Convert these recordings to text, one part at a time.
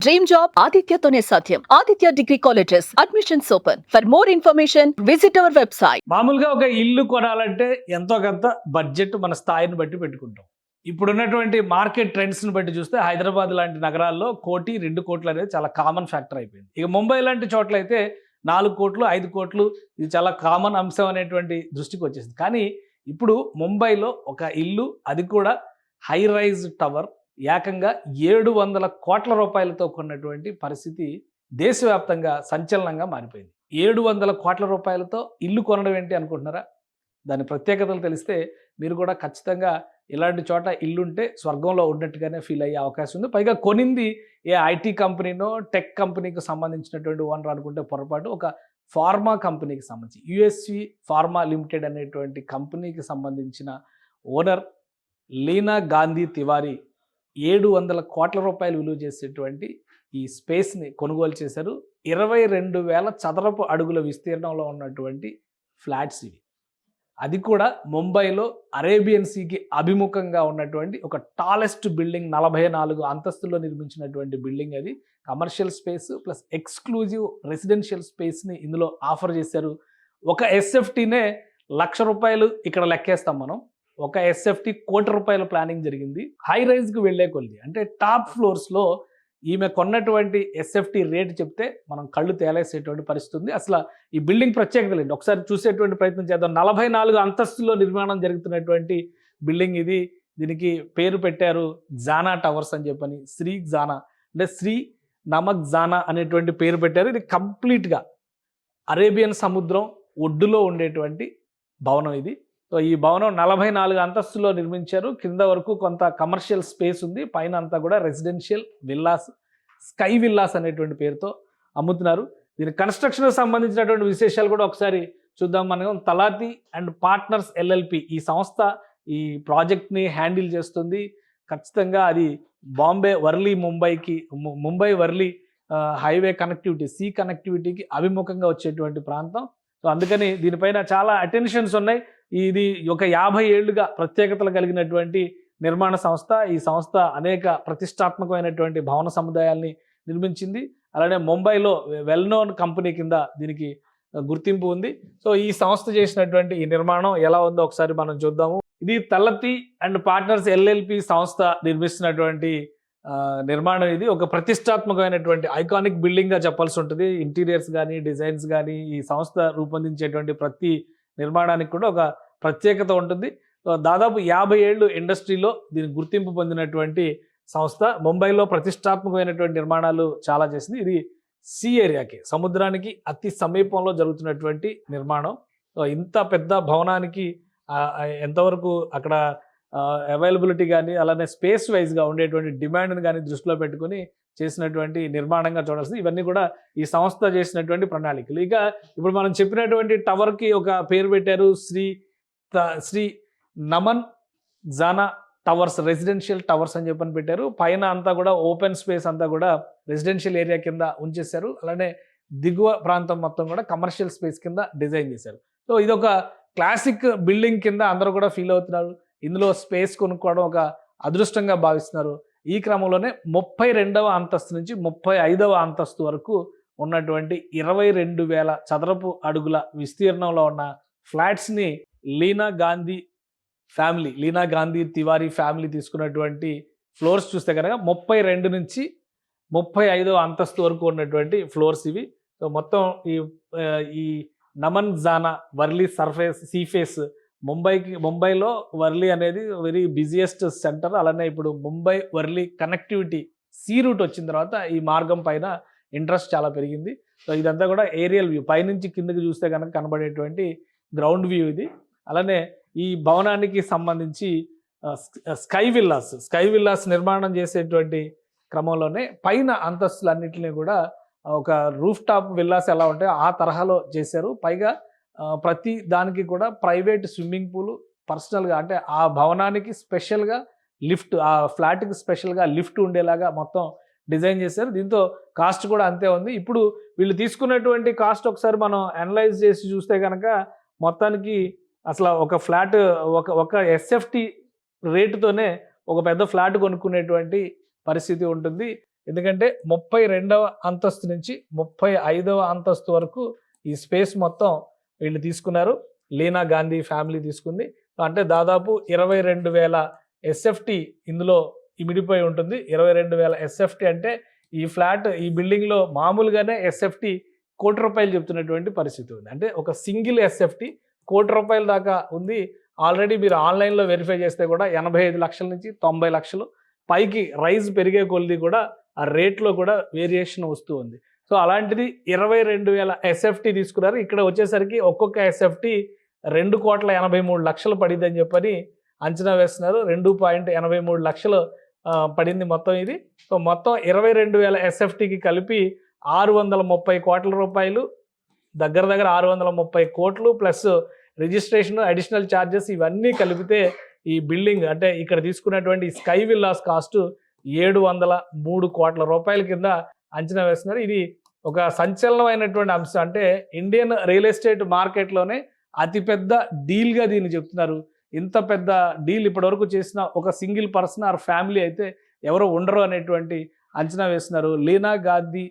Dream job ఆదిత్యతోనే సాధ్యం. Aditya degree colleges admissions open. For more information visit our website. మామూలుగా ఒక ఇల్లు కొనాలంటే ఎంతో కొంత బడ్జెట్ మన స్థాయిని బట్టి పెట్టుకుంటాం. ఇప్పుడున్నటువంటి మార్కెట్ ట్రెండ్స్ని బట్టి చూస్తే హైదరాబాద్ లాంటి నగరాల్లో 1-2 కోట్లు అనేది చాలా కామన్ ఫ్యాక్టర్ అయిపోయింది. ఇక ముంబై లాంటి చోట్ల అయితే 4 కోట్లు 5 కోట్లు ఇది చాలా కామన్ అంశం అనేటువంటి దృష్టికి వచ్చేసింది. కానీ ఇప్పుడు ముంబైలో ఒక ఇల్లు, అది కూడా హై రైజ్ టవర్, ఏకంగా 700 కోట్ల రూపాయలతో కొన్నటువంటి పరిస్థితి దేశవ్యాప్తంగా సంచలనంగా మారిపోయింది. 700 కోట్ల రూపాయలతో ఇల్లు కొనడం ఏంటి అనుకుంటున్నారా? దాని ప్రత్యేకతలు తెలిస్తే మీరు కూడా ఖచ్చితంగా ఇలాంటి చోట ఇల్లుంటే స్వర్గంలో ఉన్నట్టుగానే ఫీల్ అయ్యే అవకాశం ఉంది. పైగా కొనింది ఏ ఐటీ కంపెనీనో, టెక్ కంపెనీకి సంబంధించినటువంటి ఓనర్ అనుకుంటే పొరపాటు. ఒక ఫార్మా కంపెనీకి సంబంధించి యుఎస్వి ఫార్మా లిమిటెడ్ అనేటువంటి కంపెనీకి సంబంధించిన ఓనర్ లీనా గాంధీ తివారీ 700 కోట్ల రూపాయలు విలువ చేసేటువంటి ఈ స్పేస్ని కొనుగోలు చేశారు. 22,000 చదరపు అడుగుల విస్తీర్ణంలో ఉన్నటువంటి ఫ్లాట్స్ ఇవి. అది కూడా ముంబైలో అరేబియన్ సీకి అభిముఖంగా ఉన్నటువంటి ఒక టాలెస్ట్ బిల్డింగ్, 44 అంతస్తుల్లో నిర్మించినటువంటి బిల్డింగ్. అది commercial space plus exclusive residential స్పేస్ని ఇందులో ఆఫర్ చేశారు. ఒక ఎస్ఎఫ్టీనే ₹1,00,000 ఇక్కడ లెక్కేస్తాం మనం. ఒక ఎస్ఎఫ్టీ ₹1,00,00,000 ప్లానింగ్ జరిగింది. హై రైజ్కి వెళ్ళే కొద్ది అంటే టాప్ ఫ్లోర్స్లో ఈమె కొన్నటువంటి ఎస్ఎఫ్టీ రేట్ చెప్తే మనం కళ్ళు తేలేసేటువంటి పరిస్థితి ఉంది. అసలు ఈ బిల్డింగ్ ప్రత్యేకతలు ఏంటి ఒకసారి చూసేటువంటి ప్రయత్నం చేద్దాం. 44 అంతస్తుల్లో నిర్మాణం జరుగుతున్నటువంటి బిల్డింగ్ ఇది. దీనికి పేరు పెట్టారు జానా టవర్స్ అని చెప్పని. శ్రీ జానా అంటే శ్రీ నమక్ జానా అనేటువంటి పేరు పెట్టారు. ఇది కంప్లీట్గా అరేబియన్ సముద్రం ఒడ్డులో ఉండేటువంటి భవనం ఇది. సో ఈ భవనం 44 అంతస్తుల్లో నిర్మించారు. కింద వరకు కొంత కమర్షియల్ స్పేస్ ఉంది. పైన అంతా కూడా రెసిడెన్షియల్ విల్లాస్, స్కై విల్లాస్ అనేటువంటి పేరుతో అమ్ముతున్నారు. దీని కన్స్ట్రక్షన్కి సంబంధించినటువంటి విశేషాలు కూడా ఒకసారి చూద్దాం. మనం తలాతి అండ్ పార్ట్నర్స్ ఎల్ఎల్పి ఈ సంస్థ ఈ ప్రాజెక్ట్ని హ్యాండిల్ చేస్తుంది. ఖచ్చితంగా అది Bombay Worli Mumbai Worli highway connectivity, sea కనెక్టివిటీకి అభిముఖంగా వచ్చేటువంటి ప్రాంతం. సో అందుకని దీనిపైన చాలా అటెన్షన్స్ ఉన్నాయి. ఇది ఒక 50 ఏళ్లుగా ప్రత్యేకతలు కలిగినటువంటి నిర్మాణ సంస్థ. ఈ సంస్థ అనేక ప్రతిష్టాత్మకమైనటువంటి భవన సముదాయాల్ని నిర్మించింది. అలానే ముంబైలో వెల్ నోన్ కంపెనీ కింద దీనికి గుర్తింపు ఉంది. సో ఈ సంస్థ చేసినటువంటి ఈ నిర్మాణం ఎలా ఉందో ఒకసారి మనం చూద్దాము. ఇది తలతి అండ్ పార్ట్నర్స్ ఎల్ఎల్పి సంస్థ నిర్మిస్తున్నటువంటి నిర్మాణం. ఇది ఒక ప్రతిష్టాత్మకమైనటువంటి ఐకానిక్ బిల్డింగ్గా చెప్పాల్సి ఉంటుంది. ఇంటీరియర్స్ కానీ, డిజైన్స్ కానీ, ఈ సంస్థ రూపొందించేటువంటి ప్రతి నిర్మాణానికి కూడా ఒక ప్రత్యేకత ఉంటుంది. దాదాపు 50 ఏళ్ళు ఇండస్ట్రీలో దీనికి గుర్తింపు పొందినటువంటి సంస్థ. ముంబైలో ప్రతిష్టాత్మకమైనటువంటి నిర్మాణాలు చాలా చేసింది. ఇది సీ ఏరియాకి, సముద్రానికి అతి సమీపంలో జరుగుతున్నటువంటి నిర్మాణం. ఇంత పెద్ద భవనానికి ఎంతవరకు అక్కడ అవైలబిలిటీ కానీ, అలానే స్పేస్ వైజ్గా ఉండేటువంటి డిమాండ్ని కానీ దృష్టిలో పెట్టుకుని చేసినటువంటి నిర్మాణంగా చూడాల్సింది. ఇవన్నీ కూడా ఈ సంస్థ చేసినటువంటి ప్రణాళికలు. ఇక ఇప్పుడు మనం చెప్పినటువంటి టవర్కి ఒక పేరు పెట్టారు, శ్రీ నమన్ జానా టవర్స్, రెసిడెన్షియల్ టవర్స్ అని చెప్పని పెట్టారు. పైన అంతా కూడా ఓపెన్ స్పేస్ అంతా కూడా రెసిడెన్షియల్ ఏరియా కింద ఉంచేశారు. అలానే దిగువ ప్రాంతం మొత్తం కూడా కమర్షియల్ స్పేస్ కింద డిజైన్ చేశారు. సో ఇది ఒక క్లాసిక్ బిల్డింగ్ కింద అందరూ కూడా ఫీల్ అవుతున్నారు. ఇందులో స్పేస్ కొనుక్కోవడం ఒక అదృష్టంగా భావిస్తున్నారు. ఈ క్రమంలోనే 32వ అంతస్తు నుంచి 35వ అంతస్తు వరకు ఉన్నటువంటి 22,000 చదరపు అడుగుల విస్తీర్ణంలో ఉన్న ఫ్లాట్స్ని లీనా గాంధీ తివారీ ఫ్యామిలీ తీసుకున్నటువంటి ఫ్లోర్స్ చూస్తే కనుక 32 నుంచి 35వ అంతస్తు వరకు ఉన్నటువంటి ఫ్లోర్స్ ఇవి. సో మొత్తం ఈ నమన్ జానా వర్లీ సీఫేస్ ముంబైలో వర్లీ అనేది వెరీ బిజియెస్ట్ సెంటర్. అలానే ఇప్పుడు Mumbai Worli connectivity sea route వచ్చిన తర్వాత ఈ మార్గం పైన ఇంట్రెస్ట్ చాలా పెరిగింది. సో ఇదంతా కూడా ఏరియల్ వ్యూ, పైనుంచి కిందకి చూస్తే కనుక కనబడేటువంటి గ్రౌండ్ వ్యూ ఇది. అలానే ఈ భవనానికి సంబంధించి స్కై విల్లాస్ నిర్మాణం చేసేటువంటి క్రమంలోనే పైన అంతస్తులన్నింటినీ కూడా ఒక రూఫ్ టాప్ విల్లాస్ ఎలా ఉంటాయో ఆ తరహాలో చేశారు. పైగా ప్రతి దానికి కూడా ప్రైవేట్ స్విమ్మింగ్ పూల్ పర్సనల్గా, అంటే ఆ భవనానికి స్పెషల్గా లిఫ్ట్, ఆ ఫ్లాట్కి స్పెషల్గా లిఫ్ట్ ఉండేలాగా మొత్తం డిజైన్ చేశారు. దీంతో కాస్ట్ కూడా అంతే ఉంది. ఇప్పుడు వీళ్ళు తీసుకున్నటువంటి కాస్ట్ ఒకసారి మనం అనలైజ్ చేసి చూస్తే కనుక మొత్తానికి అసలు ఒక ఫ్లాట్ ఒక ఎస్ఎఫ్టీ రేటుతోనే ఒక పెద్ద ఫ్లాట్ కొనుక్కునేటువంటి పరిస్థితి ఉంటుంది. ఎందుకంటే 32వ అంతస్తు నుంచి 35వ అంతస్తు వరకు ఈ స్పేస్ మొత్తం వీళ్ళు తీసుకున్నారు. లీనా గాంధీ ఫ్యామిలీ తీసుకుంది. అంటే దాదాపు 22,000 ఎస్ఎఫ్టీ ఇందులో ఇమిడిపోయి ఉంటుంది. 22,000 ఎస్ఎఫ్టీ అంటే ఈ ఫ్లాట్ ఈ బిల్డింగ్లో మామూలుగానే ఎస్ఎఫ్టీ ₹1,00,00,000 చెప్తున్నటువంటి పరిస్థితి ఉంది. అంటే ఒక సింగిల్ ఎస్ఎఫ్టీ ₹1,00,00,000 దాకా ఉంది. ఆల్రెడీ మీరు ఆన్లైన్లో వెరిఫై చేస్తే కూడా 85 లక్షల నుంచి 90 లక్షలు పైకి రైజ్ పెరిగే కొలది కూడా ఆ రేట్లో కూడా వేరియేషన్ వస్తూ ఉంది. సో అలాంటిది 22,000 ఎస్ఎఫ్టీ తీసుకున్నారు. ఇక్కడ వచ్చేసరికి ఒక్కొక్క ఎస్ఎఫ్టీ 2,83,00,000 పడిందని చెప్పని అంచనా వేస్తున్నారు. 2.83 లక్షలు పడింది మొత్తం ఇది. సో మొత్తం 22,000 ఎస్ఎఫ్టీకి కలిపి 630 కోట్ల రూపాయలు, దగ్గర 630 కోట్లు ప్లస్ రిజిస్ట్రేషన్, అడిషనల్ ఛార్జెస్ ఇవన్నీ కలిపితే ఈ బిల్డింగ్ అంటే ఇక్కడ తీసుకున్నటువంటి స్కై విల్లాస్ కాస్ట్ 703 కోట్ల రూపాయల కింద అంచనా వేస్తున్నారు. ఇది ఒక సంచలనమైనటువంటి అంశం. అంటే ఇండియన్ రియల్ ఎస్టేట్ మార్కెట్లోనే అతిపెద్ద డీల్గా దీన్ని చెప్తున్నారు. ఇంత పెద్ద డీల్ ఇప్పటివరకు చేసిన ఒక సింగిల్ పర్సన్ ఆర్ ఫ్యామిలీ అయితే ఎవరో ఉండరు అనేటువంటి అంచనా వేస్తున్నారు. లీనా గాంధీ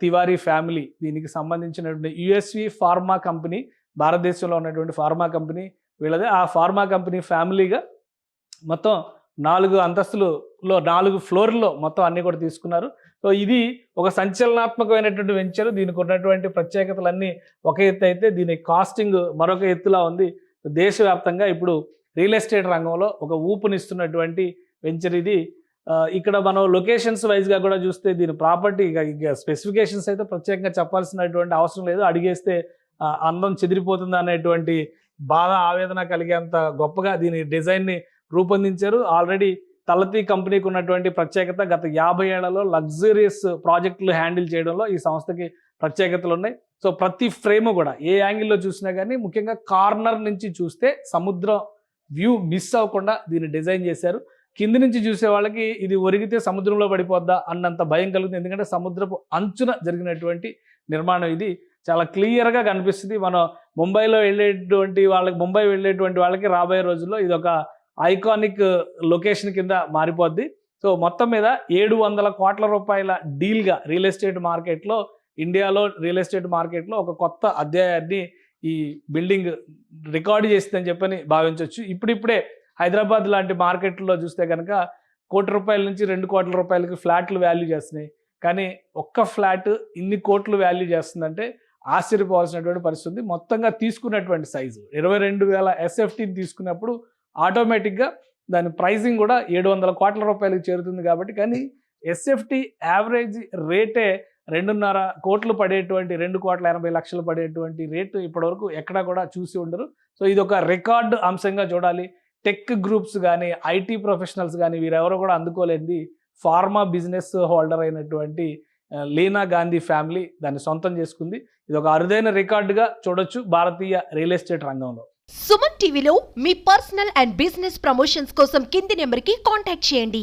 తివారీ ఫ్యామిలీ దీనికి సంబంధించినటువంటి యుఎస్వి ఫార్మా కంపెనీ, భారతదేశంలో ఉన్నటువంటి ఫార్మా కంపెనీ వీళ్ళదే. ఆ ఫార్మా కంపెనీ ఫ్యామిలీగా మొత్తం 4 అంతస్తులలో 4 ఫ్లోర్లో మొత్తం అన్నీ కూడా తీసుకున్నారు. సో ఇది ఒక సంచలనాత్మకమైనటువంటి వెంచర్. దీనికి ఉన్నటువంటి ప్రత్యేకతలన్నీ ఒక ఎత్తు అయితే దీని కాస్టింగ్ మరొక ఎత్తులా ఉంది. దేశవ్యాప్తంగా ఇప్పుడు రియల్ ఎస్టేట్ రంగంలో ఒక ఊపునిస్తున్నటువంటి వెంచర్ ఇది. ఇక్కడ మనం లొకేషన్స్ వైజ్గా కూడా చూస్తే దీని ప్రాపర్టీ ఇక స్పెసిఫికేషన్స్ అయితే ప్రత్యేకంగా చెప్పాల్సినటువంటి అవసరం లేదు. అడిగేస్తే అందం చెదిరిపోతుంది అనేటువంటి బాధ ఆవేదన కలిగేంత గొప్పగా దీని డిజైన్ని రూపొందించారు. ఆల్రెడీ తలతీ కంపెనీకి ఉన్నటువంటి ప్రత్యేకత గత 50 ఏళ్లలో లగ్జరియస్ ప్రాజెక్టులు హ్యాండిల్ చేయడంలో ఈ సంస్థకి ప్రత్యేకతలు ఉన్నాయి. సో ప్రతి ఫ్రేమ్ కూడా ఏ యాంగిల్లో చూసినా కానీ ముఖ్యంగా కార్నర్ నుంచి చూస్తే సముద్రం వ్యూ మిస్ అవ్వకుండా దీన్ని డిజైన్ చేశారు. కింది నుంచి చూసే వాళ్ళకి ఇది ఒరిగితే సముద్రంలో పడిపోద్దా అన్నంత భయం కలుగుతుంది. ఎందుకంటే సముద్రపు అంచున జరిగినటువంటి నిర్మాణం ఇది. చాలా క్లియర్గా కనిపిస్తుంది. మనం ముంబై వెళ్ళేటువంటి వాళ్ళకి రాబోయే రోజుల్లో ఇది ఒక ఐకానిక్ లొకేషన్ కింద మారిపోద్ది. సో మొత్తం మీద 700 కోట్ల రూపాయల డీల్గా రియల్ ఎస్టేట్ మార్కెట్లో, ఇండియాలో రియల్ ఎస్టేట్ మార్కెట్లో ఒక కొత్త అధ్యాయాన్ని ఈ బిల్డింగ్ రికార్డు చేసిందని చెప్పని భావించవచ్చు. ఇప్పుడిప్పుడే హైదరాబాద్ లాంటి మార్కెట్లో చూస్తే కనుక ₹1,00,00,000 నుంచి 2 కోట్ల రూపాయలకి ఫ్లాట్లు వాల్యూ చేస్తున్నాయి. కానీ ఒక్క ఫ్లాట్ ఇన్ని కోట్లు వాల్యూ చేస్తుందంటే ఆశ్చర్యపోవాల్సినటువంటి పరిస్థితి. మొత్తంగా తీసుకున్నటువంటి సైజు 22,000 ఎస్ఎఫ్టీని తీసుకున్నప్పుడు ఆటోమేటిక్గా దాని ప్రైసింగ్ కూడా 700 కోట్ల రూపాయలకి చేరుతుంది కాబట్టి. కానీ ఎస్ఎఫ్టీ యావరేజ్ రేటే 2.5 కోట్లు పడేటువంటి 2,80,00,000 పడేటువంటి రేటు ఇప్పటివరకు ఎక్కడా కూడా చూసి ఉండరు. సో ఇది ఒక రికార్డు అంశంగా చూడాలి. టెక్ గ్రూప్స్ కానీ, ఐటీ ప్రొఫెషనల్స్ కానీ వీరెవరో కూడా అందుకోలేనిది ఫార్మా బిజినెస్ హోల్డర్ అయినటువంటి లీనా గాంధీ ఫ్యామిలీ దాన్ని సొంతం చేసుకుంది. ఇది ఒక అరుదైన రికార్డుగా చూడొచ్చు భారతీయ రియల్ ఎస్టేట్ రంగంలో. సుమన్ టీవీలో మీ పర్సనల్ అండ్ బిజినెస్ ప్రమోషన్స్ కోసం కింది నెంబర్కి కాంటాక్ట్ చేయండి.